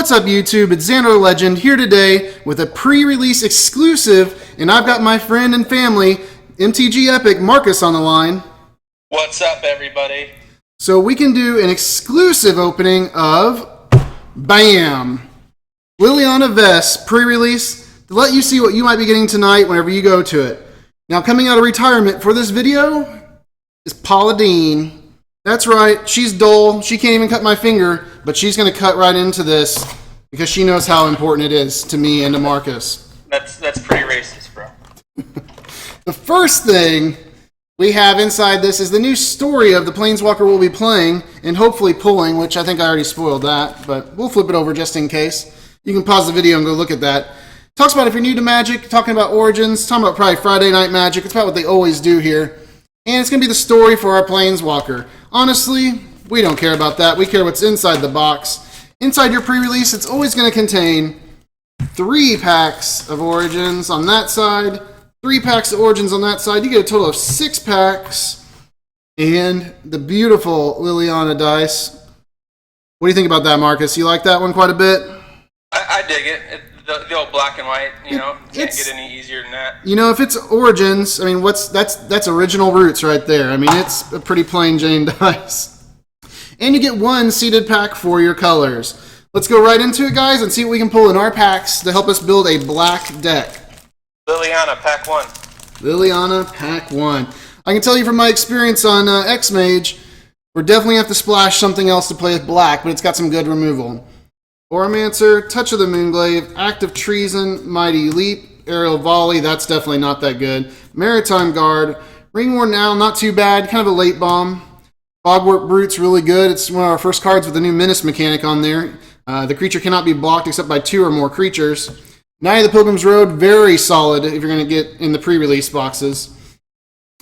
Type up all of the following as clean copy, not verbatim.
What's up, YouTube? It's Zandar Legend here today with a pre-release exclusive, and I've got my friend and family, MTG Epic, Marcus, on the line. What's up, everybody? So we can do an exclusive opening of, BAM! Liliana Vess pre-release to let you see what you might be getting tonight whenever you go to it. Now, coming out of retirement for this video is Paula Dean. That's right, she's dull. She can't even cut my finger, but she's going to cut right into this because she knows how important it is to me and to Marcus. That's pretty racist, bro. The first thing we have inside this is the new story of the Planeswalker we'll be playing and hopefully pulling, which I think I already spoiled that, but we'll flip it over just in case. You can pause the video and go look at that. Talks about if you're new to Magic, talking about Origins, talking about probably Friday Night Magic. It's about what they always do here. And it's going to be the story for our Planeswalker. Honestly, we don't care about that. We care what's inside the box. Inside your pre-release, it's always going to contain 3 packs of Origins on that side, 3 packs of Origins on that side. You get a total of 6 packs. And the beautiful Liliana dice. What do you think about that, Marcus? You like that one quite a bit? I dig it. The old black and white, you know, can't get any easier than that. You know, if it's Origins, I mean, that's original roots right there. I mean, it's a pretty plain Jane dice. And you get 1 seeded pack for your colors. Let's go right into it, guys, and see what we can pull in our packs to help us build a black deck. Liliana, pack 1. Liliana, pack 1. I can tell you from my experience on X-Mage, we're definitely going to have to splash something else to play with black, but it's got some good removal. Oromancer, Touch of the Moonglaive, Act of Treason, Mighty Leap, Aerial Volley, that's definitely not that good. Maritime Guard, Ringworn Owl, not too bad, kind of a late bomb. Bogwarp Brute's really good. It's one of our first cards with the new Menace mechanic on there. The creature cannot be blocked except by 2 or more creatures. Knight of the Pilgrim's Road, very solid if you're going to get in the pre-release boxes.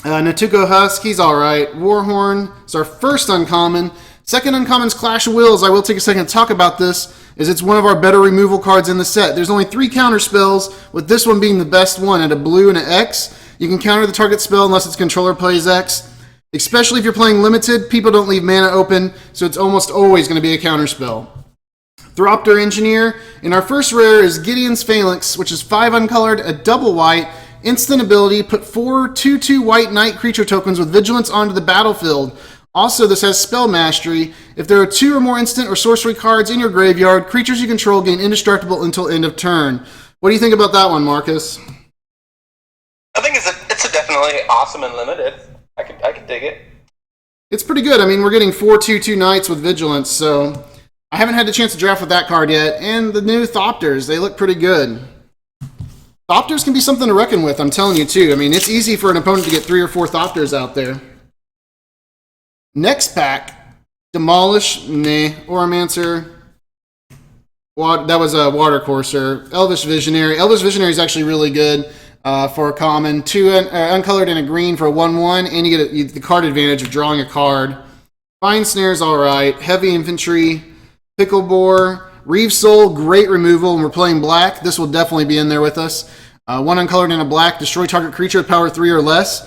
Natuko Husk, he's alright. Warhorn, it's our first uncommon. Second uncommon's Clash of Wills. I will take a second to talk about this, as it's one of our better removal cards in the set. There's only 3 counter spells, with this one being the best one at a blue and an X. You can counter the target spell unless its controller plays X. Especially if you're playing limited, people don't leave mana open, so it's almost always going to be a counter spell. Thropter Engineer, and our first rare is Gideon's Phalanx, which is 5 uncolored, a double white, instant ability, put 4 2/2 white knight creature tokens with vigilance onto the battlefield. Also, this has Spell Mastery. If there are 2 or more instant or sorcery cards in your graveyard, creatures you control gain indestructible until end of turn. What do you think about that one, Marcus? I think it's a definitely awesome and limited. I could dig it. It's pretty good. I mean, we're getting 4 2/2 knights with vigilance, so I haven't had the chance to draft with that card yet. And the new Thopters, they look pretty good. Thopters can be something to reckon with, I'm telling you, too. I mean, it's easy for an opponent to get 3 or 4 Thopters out there. Next pack, Demolish, Oromancer, that was a Water Courser, Elvish Visionary. Elvish Visionary is actually really good for a common. 2 uncolored and a green for a 1/1, and you get the card advantage of drawing a card. Fine Snare's alright, Heavy Infantry, Pickle Boar, Reeve Soul, great removal, and we're playing black. This will definitely be in there with us. 1 uncolored and a black, destroy target creature with power 3 or less.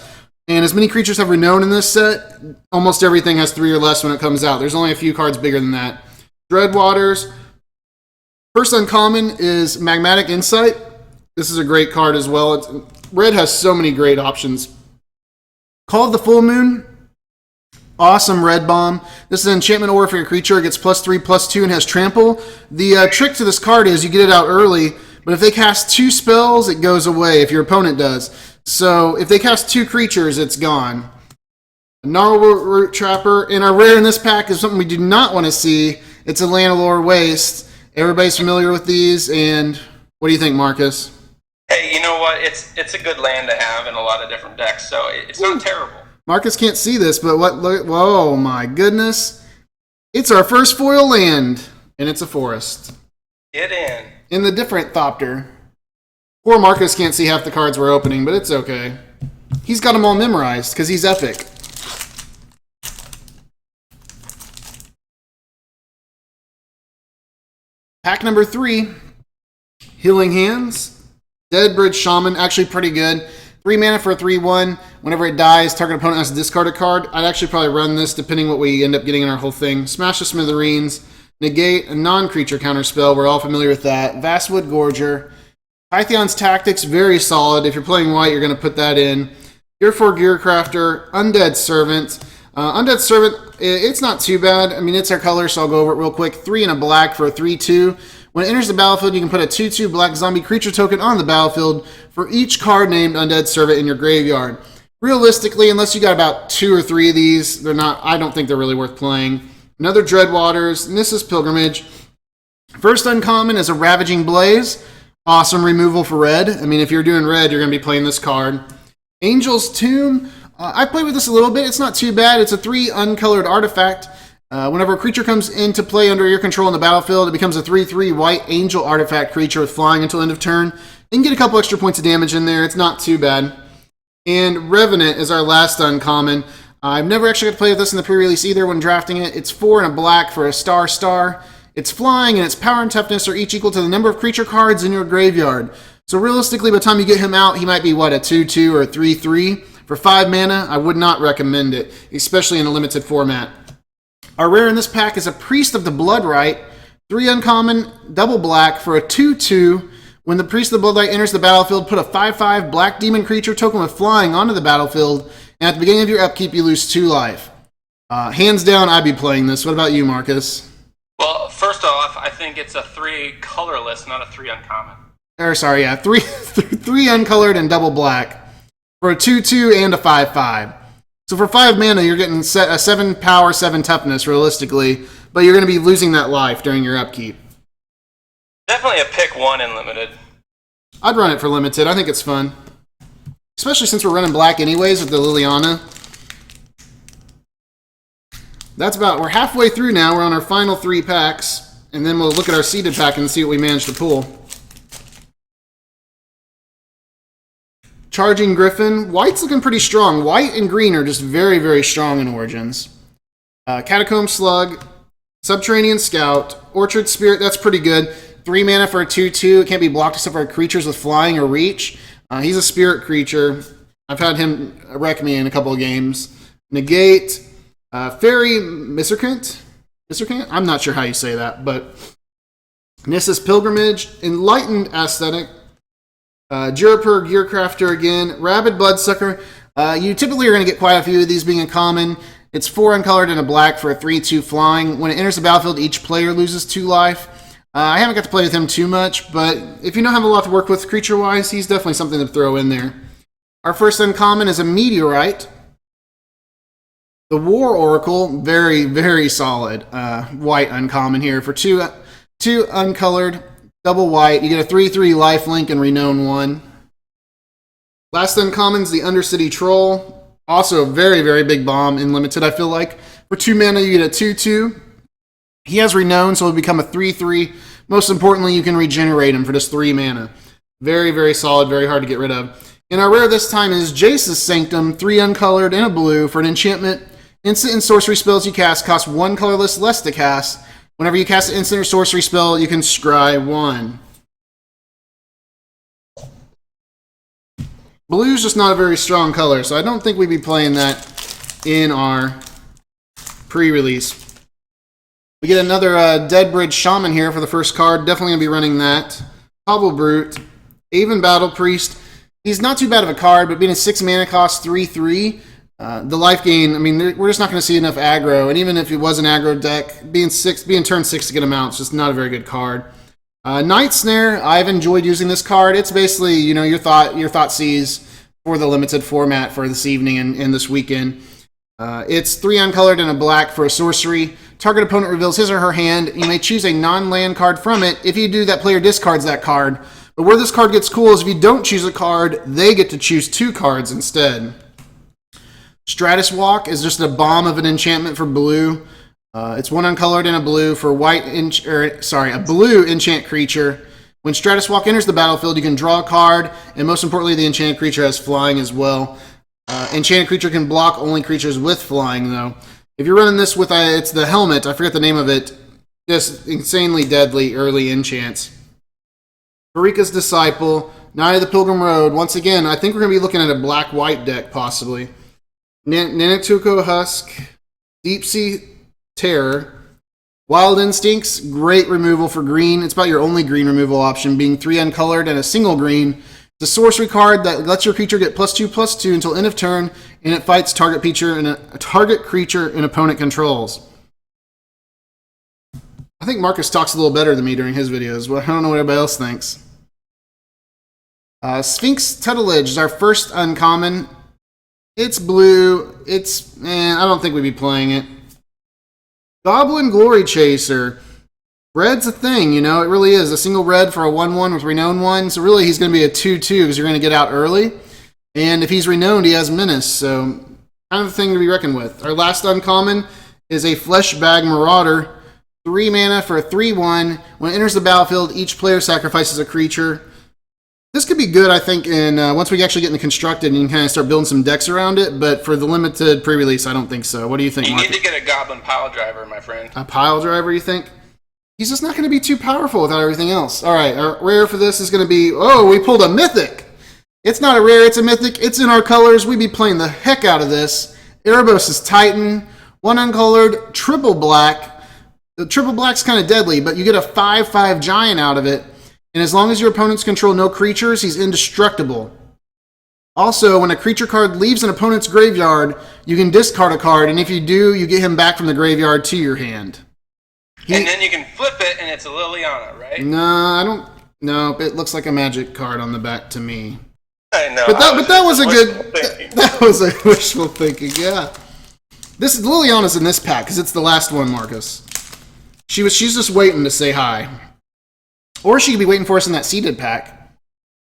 And as many creatures have renown in this set, almost everything has 3 or less when it comes out. There's only a few cards bigger than that. Dreadwaters. First uncommon is Magmatic Insight. This is a great card as well. Red has so many great options. Call of the Full Moon. Awesome red bomb. This is an enchantment aura for your creature. It gets +3/+2 and has trample. The trick to this card is you get it out early, but if they cast 2 spells, it goes away if your opponent does. So if they cast 2 creatures, it's gone. Gnarlroot Root Trapper. And our rare in this pack is something we do not want to see. It's a Lanalore Waste. Everybody's familiar with these. And what do you think, Marcus? Hey, you know what? It's a good land to have in a lot of different decks, so it's not terrible. Marcus can't see this, but look, whoa, my goodness. It's our first foil land, and it's a forest. Get in. In the different Thopter. Poor Marcus can't see half the cards we're opening, but it's okay. He's got them all memorized, because he's epic. Pack number 3. Healing Hands. Deadbridge Shaman, actually pretty good. 3 mana for a 3/1. Whenever it dies, target opponent has to discard a card. I'd actually probably run this depending what we end up getting in our whole thing. Smash the Smithereens. negate a non-creature counterspell. We're all familiar with that. Vastwood Gorger. Pythion's Tactics, very solid. If you're playing white, you're going to put that in. Gear 4 Gearcrafter. Undead Servant. Undead Servant, it's not too bad. I mean, it's our color, so I'll go over it real quick. 3 and a black for a 3/2. When it enters the battlefield, you can put a 2/2 black zombie creature token on the battlefield for each card named Undead Servant in your graveyard. Realistically, unless you got about 2 or 3 of these, they're not. I don't think they're really worth playing. Another Dreadwaters, Nissa's Pilgrimage. First uncommon is a Ravaging Blaze. Awesome removal for red. I mean, if you're doing red, you're going to be playing this card. Angel's Tomb. I played with this a little bit. It's not too bad. It's a 3 uncolored artifact. Whenever a creature comes into play under your control on the battlefield, it becomes a 3/3 white angel artifact creature with flying until end of turn. You can get a couple extra points of damage in there. It's not too bad. And Revenant is our last uncommon. I've never actually got to play with this in the pre-release either when drafting it. It's 4 and a black for a star. It's flying, and its power and toughness are each equal to the number of creature cards in your graveyard. So realistically, by the time you get him out, he might be, a 2/2 or a 3/3. For 5 mana, I would not recommend it, especially in a limited format. Our rare in this pack is a Priest of the Bloodrite. 3 uncommon, double black for a 2/2. When the Priest of the Bloodrite enters the battlefield, put a 5/5 black demon creature token with flying onto the battlefield, and at the beginning of your upkeep, you lose 2 life. Hands down, I'd be playing this. What about you, Marcus? Well, first off, I think it's a 3 colorless, not a 3 uncommon. Three uncolored and double black for a 2/2 and a 5/5. So for 5 mana, you're getting a 7 power, 7 toughness, realistically, but you're going to be losing that life during your upkeep. Definitely a pick 1 in limited. I'd run it for limited. I think it's fun. Especially since we're running black anyways with the Liliana. We're halfway through now. We're on our final 3 packs. And then we'll look at our seeded pack and see what we managed to pull. Charging Griffin. White's looking pretty strong. White and green are just very, very strong in Origins. Catacomb Slug. Subterranean Scout. Orchard Spirit, that's pretty good. 3 mana for a 2/2. It can't be blocked except for creatures with flying or reach. He's a spirit creature. I've had him wreck me in a couple of games. Negate. Fairy Missercant? I'm not sure how you say that, but Nissa's Pilgrimage. Enlightened Aesthetic. Juriper Gearcrafter again. Rabid Bloodsucker. You typically are going to get quite a few of these being uncommon. It's 4 uncolored and a black for a 3/2 flying. When it enters the battlefield, each player loses 2 life. I haven't got to play with him too much, but if you don't have a lot to work with creature-wise, he's definitely something to throw in there. Our first uncommon is a Meteorite. The War Oracle, very, very solid. White uncommon here for 2 uncolored, double white. You get a 3/3 lifelink and Renown 1. Last uncommon's the Undercity Troll. Also a very, very big bomb in limited, I feel like. For 2 mana, you get a 2/2. He has Renown, so it'll become a 3/3. Most importantly, you can regenerate him for just 3 mana. Very, very solid, very hard to get rid of. And our rare this time is Jace's Sanctum, 3 uncolored and a blue for an enchantment. Instant and sorcery spells you cast cost 1 colorless less to cast. Whenever you cast an instant or sorcery spell, you can scry 1. Blue's just not a very strong color, so I don't think we'd be playing that in our pre-release. We get another Deadbridge Shaman here for the first card. Definitely going to be running that. Hobble Brute. Aven Battle Priest. He's not too bad of a card, but being a 6 mana cost 3/3. The life gain, I mean, we're just not going to see enough aggro. And even if it was an aggro deck, being turn 6 to get him out, it's just not a very good card. Night Snare. I've enjoyed using this card. It's basically, your thought seize for the limited format for this evening and this weekend. It's 3 uncolored and a black for a sorcery. Target opponent reveals his or her hand. You may choose a non-land card from it. If you do, that player discards that card. But where this card gets cool is if you don't choose a card, they get to choose 2 cards instead. Stratus Walk is just a bomb of an enchantment for blue. It's 1 uncolored and a blue for a blue enchant creature. When Stratus Walk enters the battlefield, you can draw a card, and most importantly, the enchanted creature has flying as well. Enchanted creature can block only creatures with flying, though. If you're running this with it's the helmet, I forget the name of it, just insanely deadly early enchants. Marika's Disciple, Knight of the Pilgrim Road. Once again, I think we're going to be looking at a black-white deck, possibly. Nanatuko Husk, Deep Sea Terror, Wild Instincts, great removal for green. It's about your only green removal option, being 3 uncolored and a single green. It's a sorcery card that lets your creature get +2/+2 until end of turn, and it fights target creature and opponent controls. I think Marcus talks a little better than me during his videos. Well, I don't know what everybody else thinks. Sphinx Tutelage is our first uncommon. It's blue. I don't think we'd be playing it. Goblin Glory Chaser. Red's a thing, you know, it really is. A single red for a 1/1 with Renown 1. So really he's going to be a 2/2 because you're going to get out early. And if he's renowned, he has Menace. So kind of a thing to be reckoned with. Our last uncommon is a Fleshbag Marauder. 3 mana for a 3/1. When it enters the battlefield, each player sacrifices a creature. This could be good, I think, once we actually get into constructed and you can kind of start building some decks around it. But for the limited pre-release, I don't think so. What do you think, You Mark? need to get a Goblin Pile Driver, my friend. A Pile Driver, you think? He's just not going to be too powerful without everything else. All right, our rare for this is going to be... Oh, we pulled a Mythic! It's not a rare, it's a Mythic. It's in our colors. We'd be playing the heck out of this. Erebos' Titan. 1 uncolored, triple black. The triple black's kind of deadly, but you get a 5/5 giant out of it. And as long as your opponents control no creatures, he's indestructible. Also, when a creature card leaves an opponent's graveyard, you can discard a card, and if you do, you get him back from the graveyard to your hand. And then you can flip it, and it's a Liliana, right? No, I don't... No, it looks like a magic card on the back to me. I know. But that was a good... That was a wishful thinking, yeah. Liliana's in this pack, because it's the last one, Marcus. She's just waiting to say hi. Or she could be waiting for us in that seeded pack.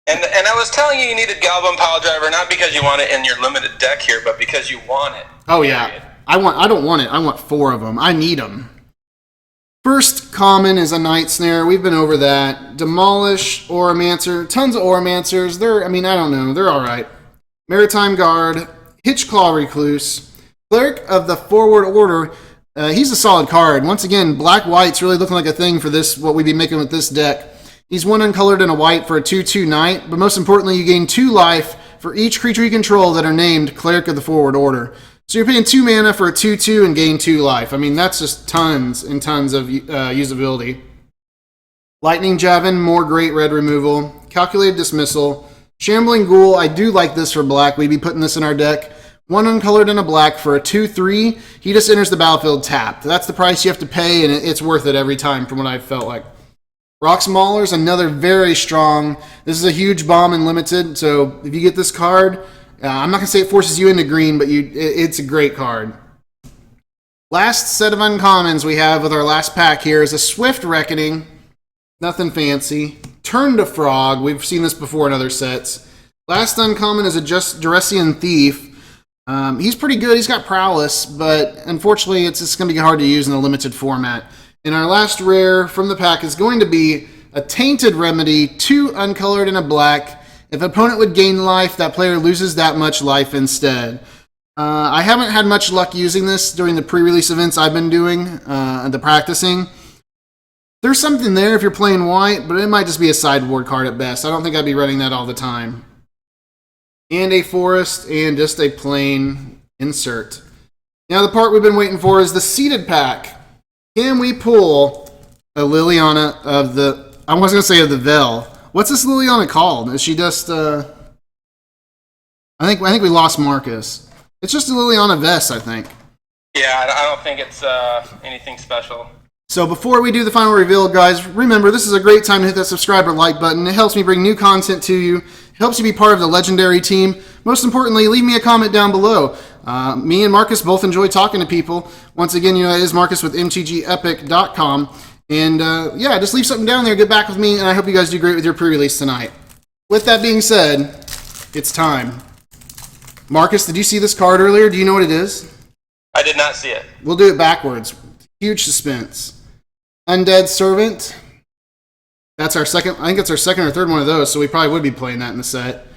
And I was telling you needed Goblin Pile Driver not because you want it in your limited deck here, but because you want it. Oh yeah, I don't want it. I want 4 of them. I need them. First common is a Night Snare. We've been over that. Demolish, Auramancer, tons of Auramancers. I don't know. They're all right. Maritime Guard, Hitchclaw Recluse, Cleric of the Forward Order. He's a solid card. Once again, black-white's really looking like a thing for this, what we'd be making with this deck. He's 1 uncolored and a white for a 2/2 knight, but most importantly, you gain 2 life for each creature you control that are named Cleric of the Forward Order. So you're paying 2 mana for a 2/2 and gain 2 life. I mean, that's just tons and tons of usability. Lightning Javelin, more great red removal. Calculated Dismissal. Shambling Ghoul, I do like this for black. We'd be putting this in our deck. 1 uncolored and a black for a 2/3. He just enters the battlefield tapped. That's the price you have to pay, and it's worth it every time from what I've felt like. Rox Mauler's another very strong. This is a huge bomb in limited, so if you get this card, I'm not going to say it forces you into green, but it's a great card. Last set of uncommons we have with our last pack here is a Swift Reckoning. Nothing fancy. Turn to Frog. We've seen this before in other sets. Last uncommon is a Duressian Thief. He's pretty good. He's got prowess, but unfortunately, it's just going to be hard to use in a limited format. And our last rare from the pack is going to be a Tainted Remedy, 2 uncolored and a black. If an opponent would gain life, that player loses that much life instead. I haven't had much luck using this during the pre-release events I've been doing, the practicing. There's something there if you're playing white, but it might just be a sideboard card at best. I don't think I'd be running that all the time. And a forest, and just a plain insert. Now the part we've been waiting for is the seeded pack. Can we pull a Liliana of the... I was going to say of the Vel. What's this Liliana called? Is she just... I think we lost Marcus. It's just a Liliana Vess, I think. Yeah, I don't think it's anything special. So before we do the final reveal, guys, remember this is a great time to hit that subscribe or like button. It helps me bring new content to you. It helps you be part of the legendary team. Most importantly, leave me a comment down below. Me and Marcus both enjoy talking to people. Once again, it is Marcus with mtgepic.com. And yeah, just leave something down there, get back with me, and I hope you guys do great with your pre-release tonight. With that being said, it's time. Marcus, did you see this card earlier? Do you know what it is? I did not see it. We'll do it backwards. Huge suspense. Undead Servant. That's our second, I think it's our second or third one of those, so we probably would be playing that in the set.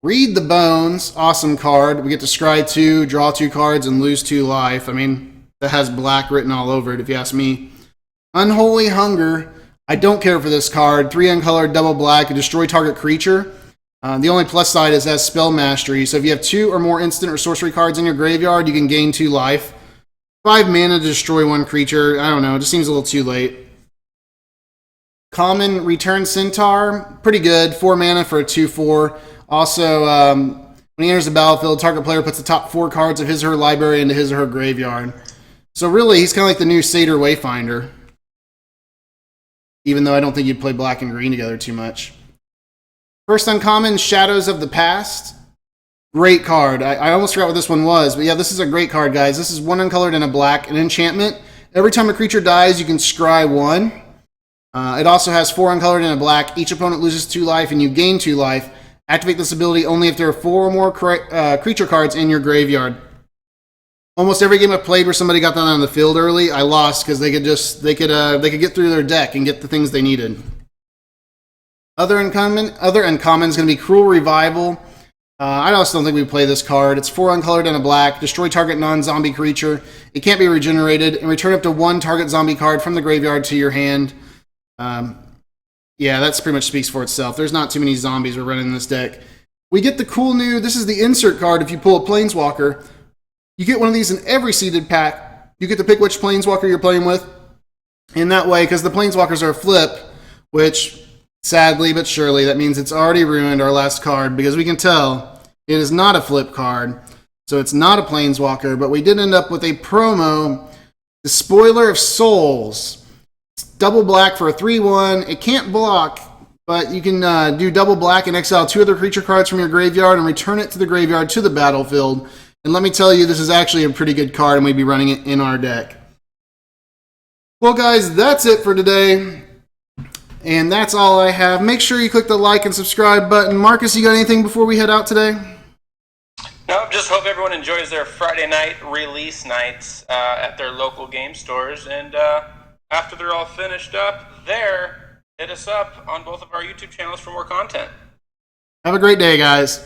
Read the Bones, awesome card. We get to scry 2, draw 2 cards, and lose 2 life. I mean, that has black written all over it, if you ask me. Unholy Hunger. I don't care for this card. 3 uncolored, double black, destroy target creature. The only plus side is it has Spell Mastery, so if you have 2 or more instant or sorcery cards in your graveyard, you can gain 2 life. 5 mana to destroy 1 creature. I don't know. It just seems a little too late. Common Return Centaur. Pretty good. 4 mana for a 2/4. Also, when he enters the battlefield, target player puts the top 4 cards of his or her library into his or her graveyard. So really, he's kind of like the new Satyr Wayfinder. Even though I don't think you'd play black and green together too much. First uncommon, Shadows of the Past. Great card. I almost forgot what this one was, but yeah, this is a great card, guys. This is 1 uncolored and a black, an enchantment. Every time a creature dies, you can scry 1. It also has 4 uncolored and a black. Each opponent loses 2 life, and you gain 2 life. Activate this ability only if there are 4 or more creature cards in your graveyard. Almost every game I've played where somebody got that on the field early, I lost because they could get through their deck and get the things they needed. Other uncommon is going to be Cruel Revival. I also don't think we play this card. It's 4 uncolored and a black. Destroy target non-zombie creature. It can't be regenerated, and return up to 1 target zombie card from the graveyard to your hand. Yeah, that's pretty much speaks for itself. There's not too many zombies we're running in this deck. We get the cool new, this is the insert card if you pull a Planeswalker. You get one of these in every seeded pack. You get to pick which Planeswalker you're playing with. In that way, because the Planeswalkers are a flip, which, sadly but surely, that means it's already ruined our last card, because we can tell it is not a flip card. So it's not a Planeswalker, but we did end up with a promo, the Spoiler of Souls. It's double black for a 3/1. It can't block, but you can do double black and exile 2 other creature cards from your graveyard and return it to the graveyard to the battlefield. And let me tell you, this is actually a pretty good card, and we'd be running it in our deck. Well, guys, that's it for today. And that's all I have. Make sure you click the like and subscribe button. Marcus, you got anything before we head out today? No, just hope everyone enjoys their Friday night release nights at their local game stores. And after they're all finished up there, hit us up on both of our YouTube channels for more content. Have a great day, guys.